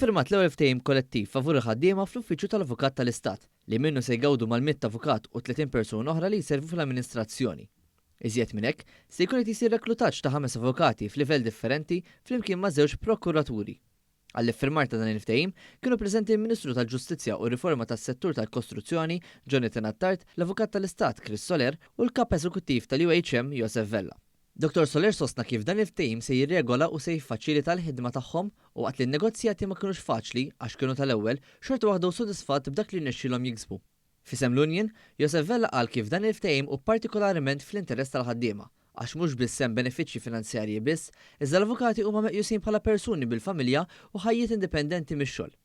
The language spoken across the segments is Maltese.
Iffirmat l-ewwel ftehim kollettiv favur il-ħaddiema fl-Uffiċċju tal-Avukat tal-Istat li minnu se jgawdu mal-100 avukat u 30 persuna oħra li jservu fl-amministrazzjoni. Iżjed minn hekk se jkun qed isir reklutaġġ ta' 5 avukati f'livell differenti flimkien ma' żewġ prokuraturi. Għall-iffirmar ta' dan il-ftehim kienu preżenti l-Ministru tal-Ġustizzja u Riforma tas-Settur tal-Kostruzzjoni Jonathan Attard, l-Avukat tal-Istat Chris Soler u l-Kap Eżekuttiv tal-UHM Joseph Vella. Dr. Soler sostna kif dan il-ftehim se jirregola u se jiffaċilita l-ħidma tagħhom u waqt li n-negozjati ma kinux faċli għax kienu tal-ewwel xorta waħda sodisfatt b'dak li rnexxielhom jiksbu. Fisem l-Union, Joseph Vella qal kif dan il-ftehim u partikolarment fl-interess tal-ħaddiema għax mhux biss hemm benefiċċji finanzjarji biss, iżda l-avukati huma meqjusin bħala persuni bil-familja u ħajjiet indipendenti mix-xogħol.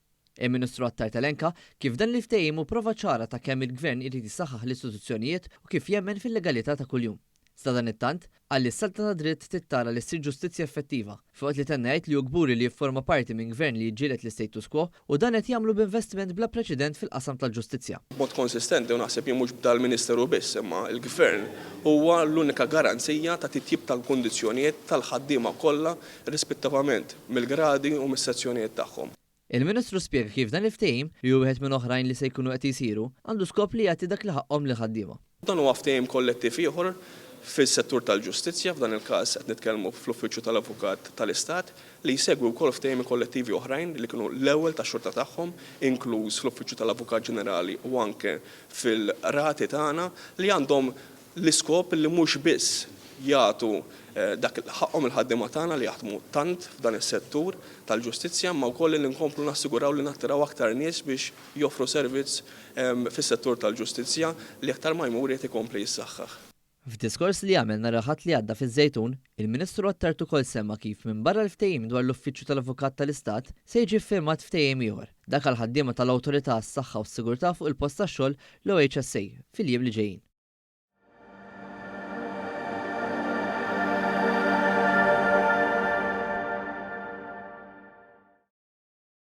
Il-Ministru Attard elenka kif dan il-ftehim hu prova ċara ta' kemm il-Gvern irid jisaħħaħ l-istituzzjonijiet u kif jemmen fil-legalità ta' kuljum. Sta dan it-tant, għalli s-salta ta' dritt tittara li ssir ġustizzja effettiva, fuq li tennejt li hu gburi li jifforma parti minn gvern li jġielet l-status quo u dan qed jagħmlu b'investiment bla preċedent fil-qasam tal-ġustizzja. Mod konsistenti u naħseb jien mhux dal-Ministeru biss imma l-Gvern huwa l-unika garanzija ta' titjib tal-kundizzjonijiet tal-ħaddiema kollha rispettivament mill-gradi u mis-sezzjonijiet tagħhom. Il-Ministru spjega kif dan il-ftehim li hu wieħed minn oħrajn li se jkunu qed jisiru għandu skop li jagħti dak li ħaqhom li ħaddiema. Dan huwa ftehim kollettiv ieħor fis-settur tal-ġustizzja, f'dan il-każ qed nitkellmu fl-Uffiċċju tal-Avukat tal-Istat li jsegwu wkoll ftehimi kollettivi oħrajn li kienu l-ewwel tax-xorta tagħhom, inkluż fl-Uffiċċju tal-Avukat Ġenerali u anke fil-rati tagħna li għandhom l-iskop li mhux biss jagħtu dak ħaqhom il-ħaddiema tagħna li jaħdmu tant f'dan is-settur tal-ġustizzja ma wkoll li nkomplu nassiguraw li nattiraw aktar nies biex joffru servizz fis-settur tal-ġustizzja li aktar ma jmur qed ikompli jissaħħaħ. F'diskors li għamel nhar Aħad li għadda fiż-Żejtun, il-Ministru Attard ukoll semma kif minn barra l-ftehim dwar l-Uffiċċju tal-Avukat tal-Istat se jiġi ffirmat ftehim ieħor dak għall-ħaddiema tal-Awtorità għas-Saħħa u s-Sigurtà fuq il-post tax-xogħol l-OHSA fil-jiem li ġejjin.